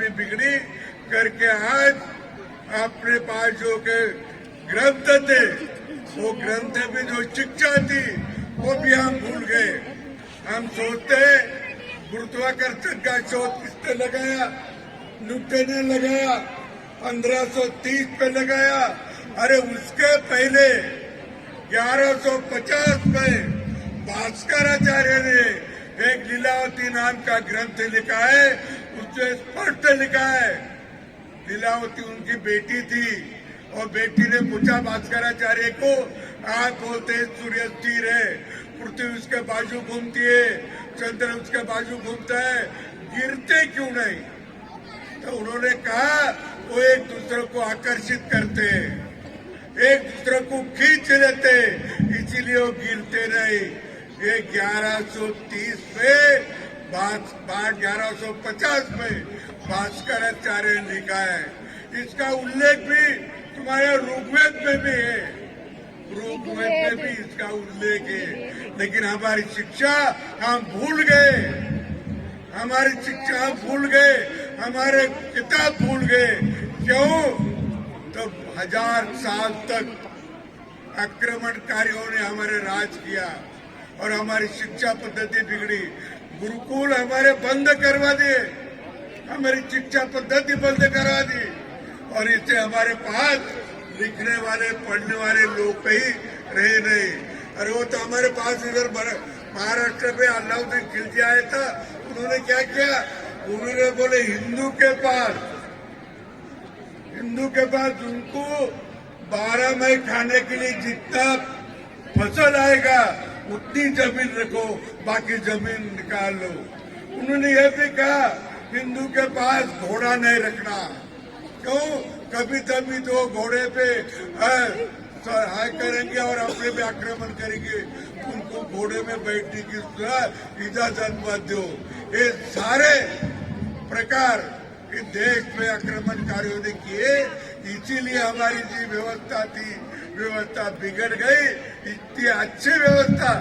अपनी बिगड़ी करके आज अपने पास जो के ग्रंथ थे, वो ग्रंथ में जो शिक्षा थी वो भी हम भूल गए। हम सोचते गुरुत्वाकर्षण का शोध किसने लगाया? न्यूटन ने लगाया, 1530 पे लगाया। अरे उसके पहले 1150 में भास्कराचार्य ने एक लीलावती नाम का ग्रंथ लिखा है। उसमें स्पष्ट लिखा है, लीलावती उनकी बेटी थी और बेटी ने पूछा भास्कराचार्य को, आप बोलते सूर्य स्थिर है, पृथ्वी उसके बाजू घूमती है, चंद्र उसके बाजू घूमता है, गिरते क्यों नहीं? तो उन्होंने कहा वो एक दूसरे को आकर्षित करते, एक दूसरे को खींच लेते, इसीलिए वो गिरते नहीं। ये 1130 में 1150 में भास्कराचार्य ने लिखा है। इसका उल्लेख भी तुम्हारे ऋग्वेद में भी है, ऋग्वेद में भी इसका उल्लेख है। लेकिन हमारी शिक्षा हम भूल गए, हमारी शिक्षा हम भूल गए, हमारे किताब भूल गए। क्यों? तो 1000 साल तक आक्रमणकारियों ने हमारे राज किया और हमारी शिक्षा पद्धति बिगड़ी। गुरुकुल हमारे बंद करवा दिए, हमारी शिक्षा पद्धति बंद करा दी और इससे हमारे पास लिखने वाले पढ़ने वाले लोग कहीं रहे नहीं। अरे वो तो हमारे पास इधर महाराष्ट्र में अलाउद्दीन खिलजी आया था, उन्होंने क्या किया? उन्होंने बोले हिंदू के पास उनको 12 मई खाने के लिए जितना फसल आएगा उतनी जमीन रखो, बाकी जमीन निकाल लो। उन्होंने यह भी कहा हिंदू के पास घोड़ा नहीं रखना। क्यों? कभी कभी तो घोड़े पे हाय करेंगे और अपने पे आक्रमण करेंगे, उनको घोड़े में बैठने की इजाजत मत दो। ये सारे प्रकार इस देश में आक्रमणकारियों ने किए, इसीलिए हमारी जो व्यवस्था थी व्यवस्था बिगड़ गई। इतनी अच्छी व्यवस्था,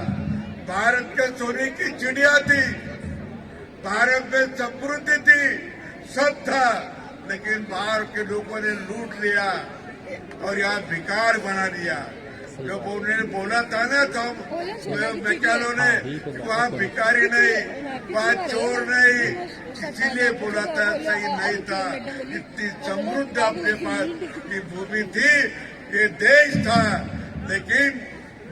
भारत के सोने की चिड़िया थी, भारत में समृद्धि थी, सब था, लेकिन बाहर के लोगों ने लूट लिया और यहाँ भिकार बना दिया। जब उन्होंने बोला था ना तो मैकालो ने वहाँ भिकारी नहीं, वहाँ चोर नहीं, इसीलिए बोला था, सही नहीं था। इतनी समृद्ध अपने पास की भूमि थी, ये देश था, लेकिन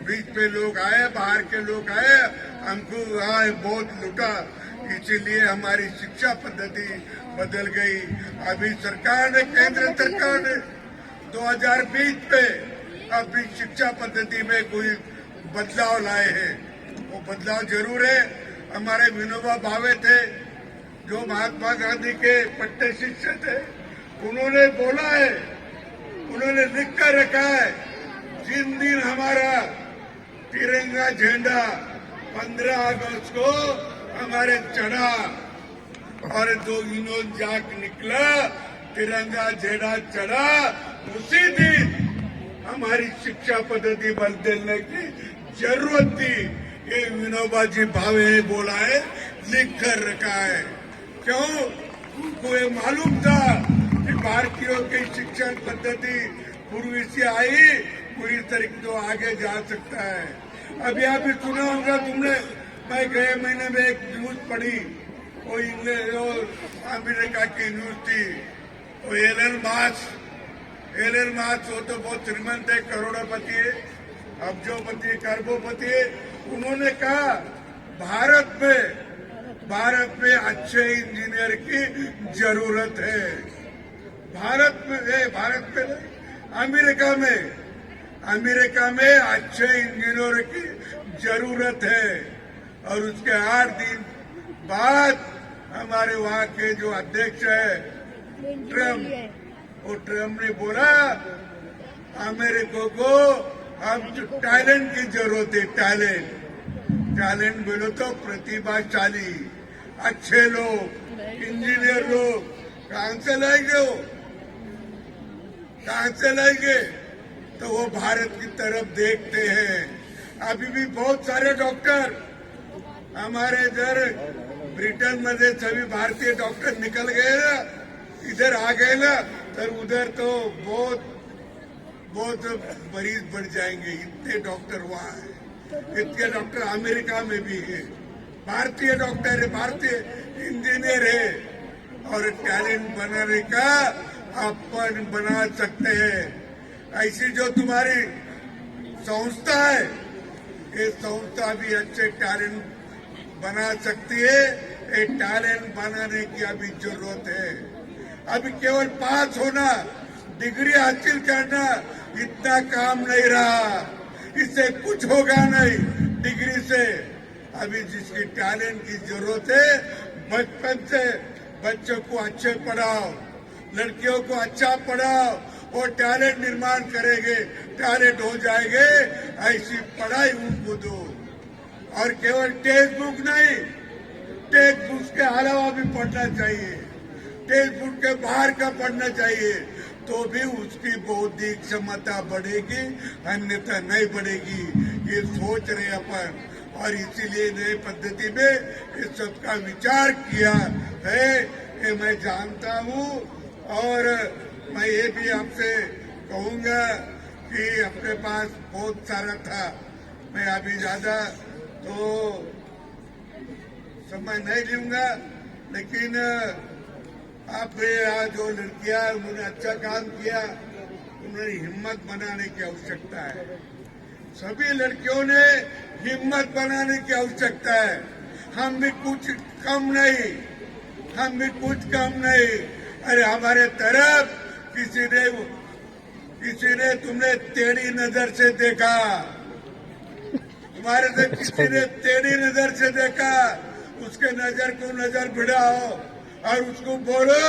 बीच में लोग आए, बाहर के लोग आए, हमको यहाँ बहुत लूटा, इसीलिए हमारी शिक्षा पद्धति बदल गई। अभी सरकार ने, केंद्र सरकार ने 2020 में अपनी शिक्षा पद्धति में कोई बदलाव लाए हैं। वो बदलाव जरूर है। हमारे विनोबा भावे थे जो महात्मा गांधी के पट्टे शिष्य थे, उन्होंने बोला है, उन्होंने लिख कर रखा है, जिन दिन हमारा तिरंगा झंडा 15 अगस्त को हमारे चढ़ा और जो यूनियन जैक निकला, तिरंगा झंडा चढ़ा, उसी दिन हमारी शिक्षा पद्धति बदलने की जरूरत थी। ये विनोबा जी भावे ने बोला है, लिख कर रखा है। क्यों? उनको ये मालूम था कि भारतीयों की शिक्षण पद्धति पूर्वी से आई, पूरी तरीके तो आगे जा सकता है। अभी आप भी सुना होगा तुमने, मैं गए महीने में एक न्यूज पढ़ी, वो इंग्लैंड और अमेरिका की न्यूज थी। वो एलन मास्क वो तो बहुत श्रीमंत है, करोड़पति है, अब्जोपति है, खरबोपति है। उन्होंने कहा भारत में अच्छे इंजीनियर की जरूरत है। भारत में नहीं, अमेरिका में अच्छे इंजीनियर की जरूरत है। और उसके 8 दिन बाद हमारे वहाँ के जो अध्यक्ष है ट्रम्प, वो ट्रम्प ने बोला अमेरिका को अब टैलेंट की जरूरत है। टैलेंट बोलो तो प्रतिभाशाली अच्छे लोग, इंजीनियर लोग कहाँ से लाएंगे? वो कहाँ से लाएंगे? तो वो भारत की तरफ देखते हैं। अभी भी बहुत सारे डॉक्टर हमारे इधर ब्रिटेन में सभी भारतीय डॉक्टर निकल गए ना, इधर आ गए ना तो उधर तो बहुत बहुत मरीज बढ़ जाएंगे। इतने डॉक्टर वहाँ है, इतने डॉक्टर अमेरिका में भी है, भारतीय डॉक्टर है, भारतीय इंजीनियर है, और टैलेंट बनाने का अपन बना सकते हैं। ऐसी जो तुम्हारी संस्था है, ये संस्था भी अच्छे टैलेंट बना सकती है। ये टैलेंट बनाने की अभी जरूरत है। अभी केवल पास होना, डिग्री हासिल करना इतना काम नहीं रहा, इससे कुछ होगा नहीं डिग्री से। अभी जिसकी टैलेंट की जरूरत है, बचपन से बच्चों को अच्छे पढ़ाओ, लड़कियों को अच्छा पढ़ाओ, वो टैलेंट निर्माण करेंगे, टैलेंट हो जाएंगे। ऐसी पढ़ाई उनको दो, और केवल टेक्स्ट बुक नहीं, टेक्स्ट बुक के अलावा भी पढ़ना चाहिए, टेक्स्ट बुक के बाहर का पढ़ना चाहिए, तो भी उसकी बौद्धिक क्षमता बढ़ेगी, अन्यथा नहीं बढ़ेगी। ये सोच रहे अपन, और इसीलिए नई पद्धति में इस सब का विचार किया है, ये मैं जानता हूँ। और मैं ये भी आपसे कहूँगा कि अपने पास बहुत सारा था, मैं अभी ज्यादा तो समय नहीं लूंगा, लेकिन आप जो लड़कियां उन्होंने अच्छा काम किया, उन्होंने हिम्मत बनाने की आवश्यकता है। सभी लड़कियों ने हिम्मत बनाने की आवश्यकता है। हम भी कुछ कम नहीं, हम भी कुछ कम नहीं। अरे हमारे तरफ किसी ने तुमने टेढ़ी नजर से देखा, तुम्हारे से किसी ने टेढ़ी नजर से देखा, उसके नजर को नजर भिड़ाओ और उसको बोलो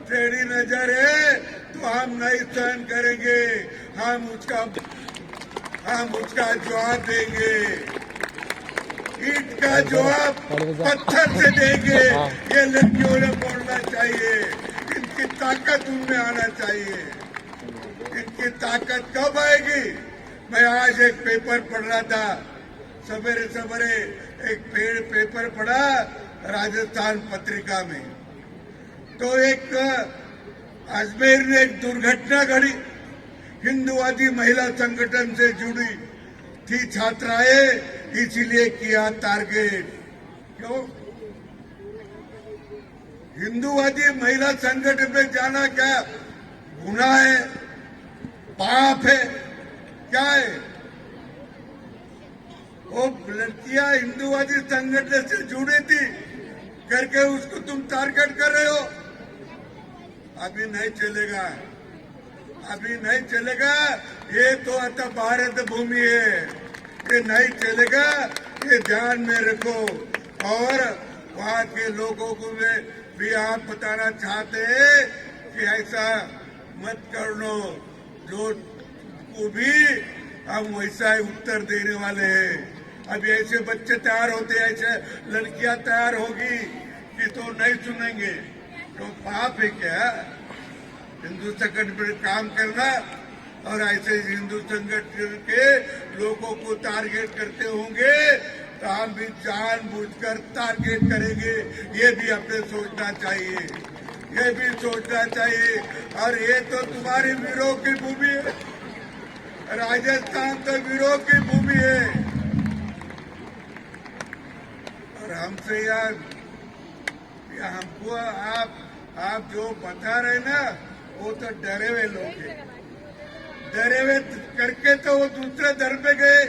टेढ़ी नजर है तो हम नहीं सहन करेंगे, हम उसका जवाब देंगे, ईंट का जवाब पत्थर से देंगे। ये लड़कियों ने बोलना चाहिए, इनकी ताकत उनमें आना चाहिए। इनकी ताकत कब आएगी? मैं आज एक पेपर पढ़ रहा था, सवेरे सवेरे एक पेपर पढ़ा राजस्थान पत्रिका में, तो एक अजमेर में एक दुर्घटना घटी। हिंदुवादी महिला संगठन से जुड़ी थी छात्राएं, इसीलिए किया टारगेट। क्यों? हिंदुवादी महिला संगठन में जाना क्या गुनाह है, पाप है, क्या है? वो लड़कियां हिंदुवादी संगठन से जुड़ी थी करके उसको तुम टारगेट कर रहे हो। अभी नहीं चलेगा, अभी नहीं चलेगा। ये तो अतः भारत भूमि है, ये नहीं चलेगा, ये ध्यान में रखो। और वहाँ के लोगों को भी आप बताना चाहते हैं कि ऐसा मत कर लो, जो को भी हम वैसा ही उत्तर देने वाले हैं। अभी ऐसे बच्चे तैयार होते हैं, ऐसे लड़कियां तैयार होगी कि तो नहीं सुनेंगे। तो पाप है क्या हिंदू संगठन पर काम करना? और ऐसे हिंदू संगठन के लोगों को टारगेट करते होंगे तो हम भी जानबूझकर टारगेट करेंगे। ये भी अपने सोचना चाहिए, ये भी सोचना चाहिए। और ये तो तुम्हारी वीरों की भूमि है, राजस्थान तो वीरों की भूमि है। और हमसे यार हमको आप जो बता रहे ना, वो तो डरे हुए लोग हैं। डरे हुए करके तो वो दूसरे धर्म पे गए,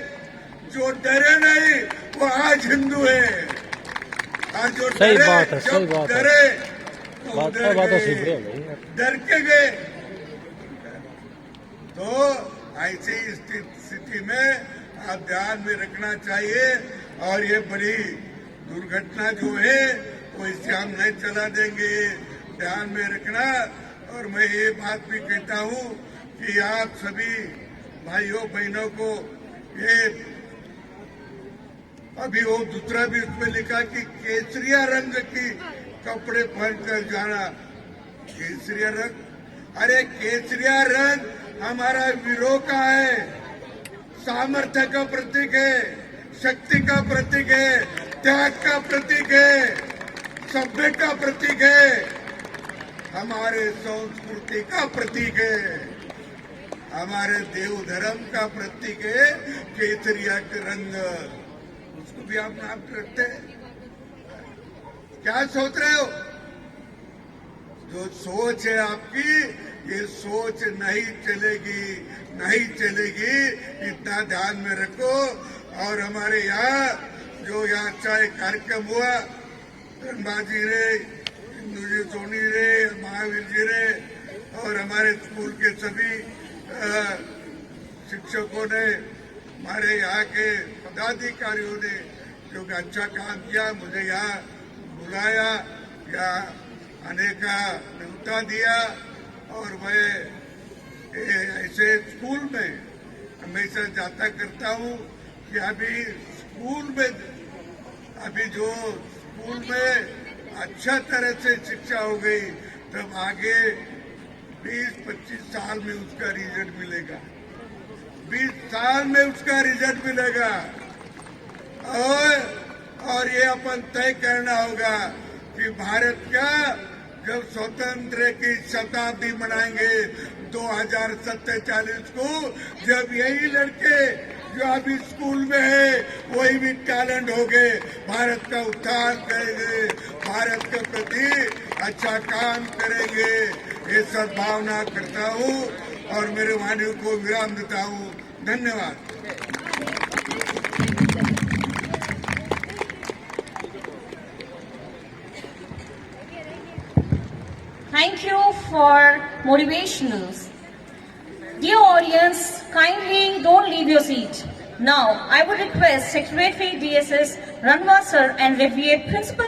जो डरे नहीं वो आज हिंदू है। आज जो सही डरे, बात है, सही बात है, डरे तो डर के गए। तो ऐसी स्थिति में आप ध्यान में रखना चाहिए। और ये बड़ी दुर्घटना जो है वो इससे हम नहीं चला देंगे, ध्यान में रखना। और मैं ये बात भी कहता हूँ कि आप सभी भाइयों बहनों को ये अभी वो दूसरा भी उसमें लिखा कि केसरिया रंग की कपड़े पहनकर जाना। केसरिया रंग, अरे केसरिया रंग हमारा वीरों का है, सामर्थ्य का प्रतीक है, शक्ति का प्रतीक है, त्याग का प्रतीक है, सभ्य का प्रतीक है। हमारे संस्कृति का प्रतीक है, हमारे देव धर्म का प्रतीक है केसरिया के रंग। उसको भी आप नाम रखते हैं? क्या सोच रहे हो? जो सोच है आपकी, ये सोच नहीं चलेगी, नहीं चलेगी, इतना ध्यान में रखो। और हमारे यहाँ जो यहाँ अच्छा एक कार्यक्रम हुआ, ब्रह्मा जी रे, इंदू जी सोनी रे, महावीर जी रे और हमारे स्कूल के सभी शिक्षकों ने, हमारे यहाँ के पदाधिकारियों ने जो अच्छा काम किया, मुझे यहाँ बुलाया, यहाँ आने का न्योता दिया। और मैं ऐसे स्कूल में हमेशा जाता करता हूँ कि अभी स्कूल में, अभी जो स्कूल में अच्छा तरह से शिक्षा हो गई, तब आगे 20-25 साल में उसका रिजल्ट मिलेगा, 20 साल में उसका रिजल्ट मिलेगा। और ये अपन तय करना होगा कि भारत का जब स्वतंत्र की शताब्दी मनाएंगे 2047 को, जब यही लड़के जो अभी स्कूल में है वही भी टैलेंट हो गए, भारत का उत्थान करेंगे, भारत के प्रति अच्छा काम करेंगे, ये सद्भावना करता हूँ और मेरे वाणी को विराम देता हूँ। धन्यवाद। Thank you for motivationals. Dear audience, kindly don't leave your seat. Now, I would request Secretary DSS Ranva Sir and Revier Principal